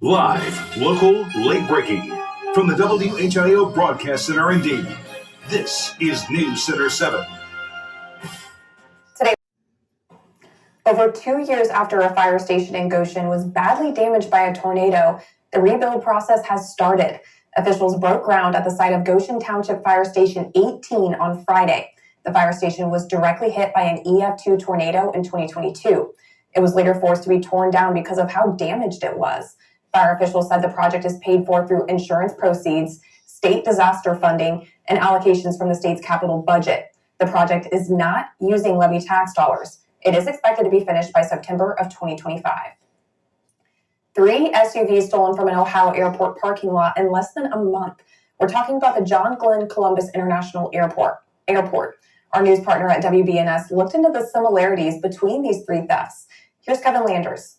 Live, local, late breaking. From the WHIO Broadcast Center in Dayton, this is News Center 7. Today, over 2 years after a fire station in Goshen was badly damaged by a tornado, the rebuild process has started. Officials broke ground at the site of Goshen Township Fire Station 18 on Friday. The fire station was directly hit by an EF2 tornado in 2022. It was later forced to be torn down because of how damaged it was. Fire officials said the project is paid for through insurance proceeds, state disaster funding, and allocations from the state's capital budget. The project is not using levy tax dollars. It is expected to be finished by September of 2025. 3 SUVs stolen from an Ohio airport parking lot in less than a month. We're talking about the John Glenn Columbus International Airport. Our news partner at WBNS looked into the similarities between these 3 thefts. Here's Kevin Landers.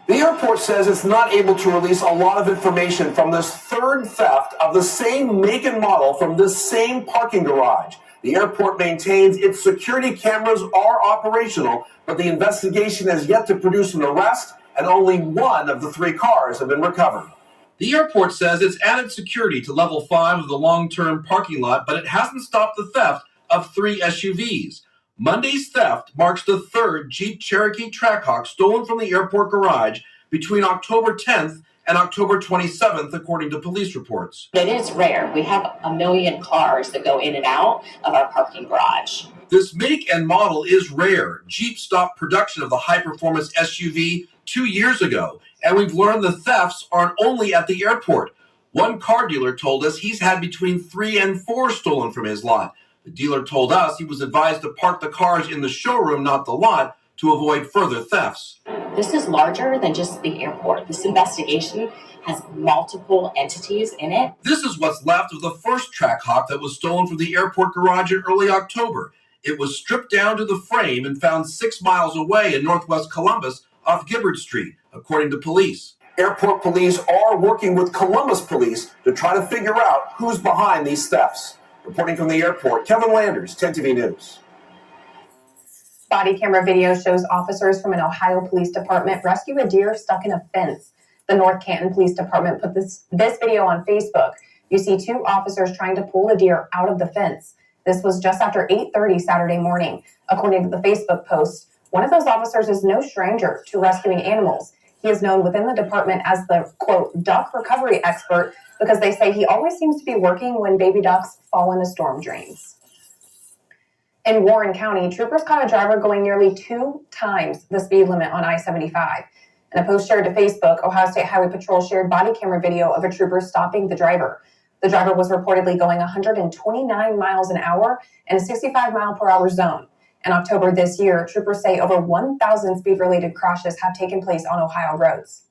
The airport says it's not able to release a lot of information from this third theft of the same make and model from this same parking garage. The airport maintains its security cameras are operational, but the investigation has yet to produce an arrest, and only 1 of the 3 cars have been recovered. The airport says it's added security to level 5 of the long-term parking lot, but it hasn't stopped the theft of 3 SUVs. Monday's theft marks the 3rd Jeep Cherokee Trackhawk stolen from the airport garage between October 10th and October 27th, according to police reports. It is rare. We have 1 million cars that go in and out of our parking garage. This make and model is rare. Jeep stopped production of the high-performance SUV 2 years ago, and we've learned the thefts aren't only at the airport. One car dealer told us he's had between 3 and 4 stolen from his lot. The dealer told us he was advised to park the cars in the showroom, not the lot, to avoid further thefts. This is larger than just the airport. This investigation has multiple entities in it. This is what's left of the first Trackhawk that was stolen from the airport garage in early October. It was stripped down to the frame and found 6 miles away in northwest Columbus off Gibbard Street, according to police. Airport police are working with Columbus police to try to figure out who's behind these thefts. Reporting from the airport, Kevin Landers, 10 TV News. Body camera video shows officers from an Ohio police department rescue a deer stuck in a fence. The North Canton Police Department put this video on Facebook. You see 2 officers trying to pull the deer out of the fence. This was just after 8:30 Saturday morning. According to the Facebook post, one of those officers is no stranger to rescuing animals. He is known within the department as the, quote, duck recovery expert, because they say he always seems to be working when baby ducks fall into storm drains. In Warren County, troopers caught a driver going nearly 2 times the speed limit on I-75. In a post shared to Facebook, Ohio State Highway Patrol shared body camera video of a trooper stopping the driver. The driver was reportedly going 129 miles an hour in a 65-mile-per-hour zone. In October this year, troopers say over 1,000 speed-related crashes have taken place on Ohio roads.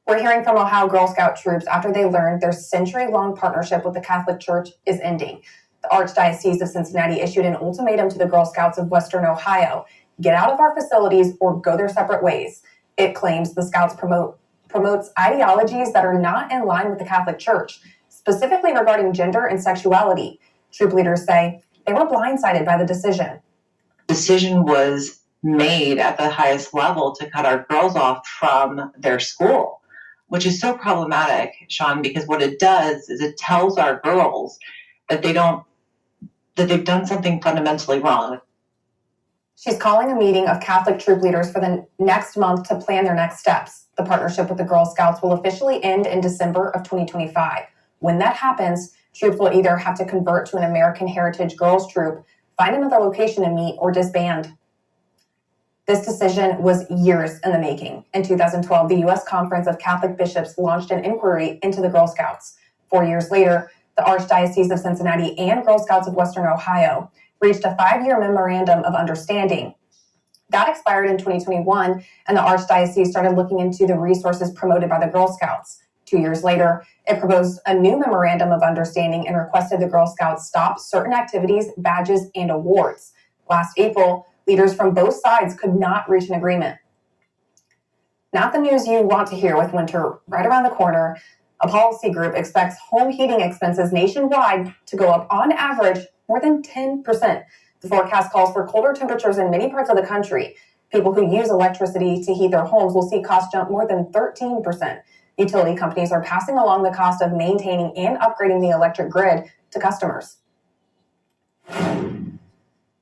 We're hearing from Ohio Girl Scout troops after they learned their century-long partnership with the Catholic Church is ending. The Archdiocese of Cincinnati issued an ultimatum to the Girl Scouts of Western Ohio. Get out of our facilities or go their separate ways. It claims the Scouts promotes ideologies that are not in line with the Catholic Church, specifically regarding gender and sexuality. Troop leaders say they were blindsided by the decision. The decision was made at the highest level to cut our girls off from their school, which is so problematic, Sean, because what it does is it tells our girls that they've done something fundamentally wrong. She's calling a meeting of Catholic troop leaders for the next month to plan their next steps. The partnership with the Girl Scouts will officially end in December of 2025. When that happens, troops will either have to convert to an American Heritage Girls troop, find another location to meet, or disband. This decision was years in the making. In 2012, the U.S. Conference of Catholic Bishops launched an inquiry into the Girl Scouts. 4 years later, the Archdiocese of Cincinnati and Girl Scouts of Western Ohio reached a 5-year memorandum of understanding. That expired in 2021, and the Archdiocese started looking into the resources promoted by the Girl Scouts. 2 years later, it proposed a new memorandum of understanding and requested the Girl Scouts stop certain activities, badges, and awards. Last April, leaders from both sides could not reach an agreement. Not the news you want to hear with winter right around the corner. A policy group expects home heating expenses nationwide to go up on average more than 10%. The forecast calls for colder temperatures in many parts of the country. People who use electricity to heat their homes will see costs jump more than 13%. Utility companies are passing along the cost of maintaining and upgrading the electric grid to customers.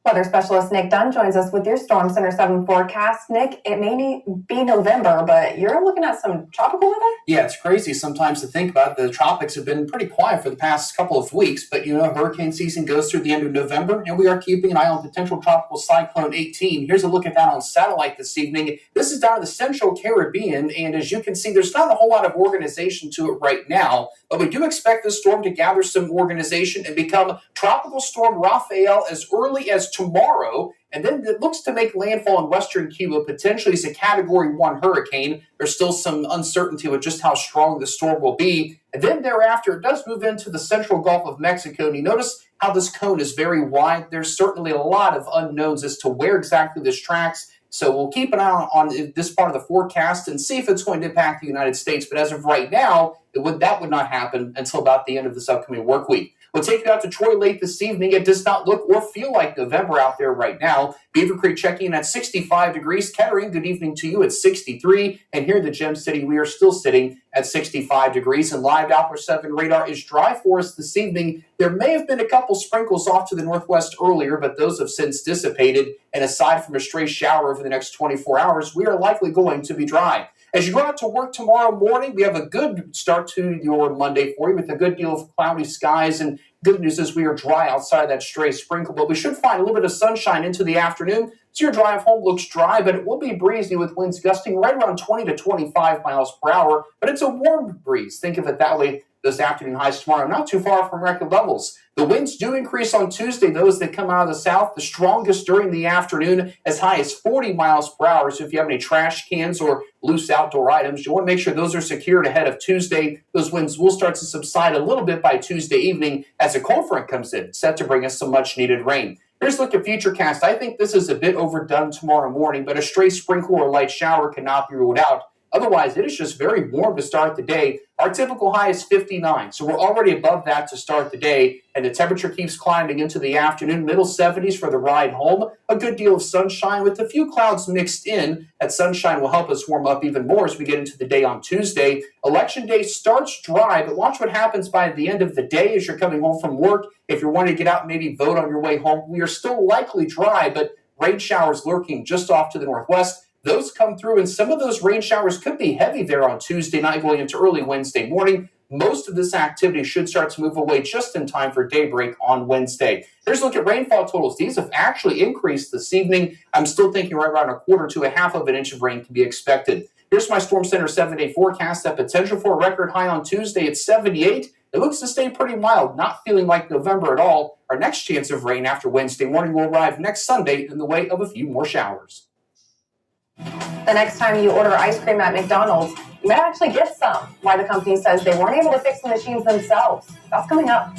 Weather specialist Nick Dunn joins us with your Storm Center 7 forecast. Nick, it may be November, but you're looking at some tropical weather? Yeah, it's crazy sometimes to think about. The tropics have been pretty quiet for the past couple of weeks, but hurricane season goes through the end of November, and we are keeping an eye on potential tropical cyclone 18. Here's a look at that on satellite this evening. This is down in the central Caribbean, and as you can see, there's not a whole lot of organization to it right now, but we do expect this storm to gather some organization and become Tropical Storm Rafael as early as tomorrow, and then it looks to make landfall in western Cuba, potentially as a Category 1 hurricane. There's still some uncertainty with just how strong the storm will be. And then thereafter, it does move into the central Gulf of Mexico. And you notice how this cone is very wide. There's certainly a lot of unknowns as to where exactly this tracks. So we'll keep an eye on this part of the forecast and see if it's going to impact the United States. But as of right now, that would not happen until about the end of this upcoming work week. We'll take you out to Troy late this evening. It does not look or feel like November out there right now. Beaver Creek checking in at 65 degrees. Kettering, good evening to you at 63. And here in the Gem City, we are still sitting at 65 degrees. And live Doppler 7 radar is dry for us this evening. There may have been a couple sprinkles off to the northwest earlier, but those have since dissipated. And aside from a stray shower over the next 24 hours, we are likely going to be dry. As you go out to work tomorrow morning, we have a good start to your Monday for you with a good deal of cloudy skies. And good news is we are dry outside of that stray sprinkle, but we should find a little bit of sunshine into the afternoon. So your drive home looks dry, but it will be breezy with winds gusting right around 20 to 25 miles per hour. But it's a warm breeze. Think of it that way. Those afternoon highs tomorrow, not too far from record levels. The winds do increase on Tuesday, those that come out of the south, the strongest during the afternoon, as high as 40 miles per hour. So if you have any trash cans or loose outdoor items, you want to make sure those are secured ahead of Tuesday. Those winds will start to subside a little bit by Tuesday evening as a cold front comes in, set to bring us some much-needed rain. Here's a look at Futurecast. I think this is a bit overdone tomorrow morning, but a stray sprinkle or light shower cannot be ruled out. Otherwise, it is just very warm to start the day. Our typical high is 59, so we're already above that to start the day, and the temperature keeps climbing into the afternoon, middle 70s for the ride home. A good deal of sunshine with a few clouds mixed in. That sunshine will help us warm up even more as we get into the day on Tuesday. Election day starts dry, but watch what happens by the end of the day as you're coming home from work. If you're wanting to get out and maybe vote on your way home, we are still likely dry, but rain showers lurking just off to the northwest. Those come through, and some of those rain showers could be heavy there on Tuesday night going into early Wednesday morning. Most of this activity should start to move away just in time for daybreak on Wednesday. Here's a look at rainfall totals. These have actually increased this evening. I'm still thinking right around a quarter to a half of an inch of rain can be expected. Here's my Storm Center 7-day forecast. That potential for a record high on Tuesday at 78. It looks to stay pretty mild, not feeling like November at all. Our next chance of rain after Wednesday morning will arrive next Sunday in the way of a few more showers. The next time you order ice cream at McDonald's, you might actually get some. Why the company says they weren't able to fix the machines themselves. That's coming up.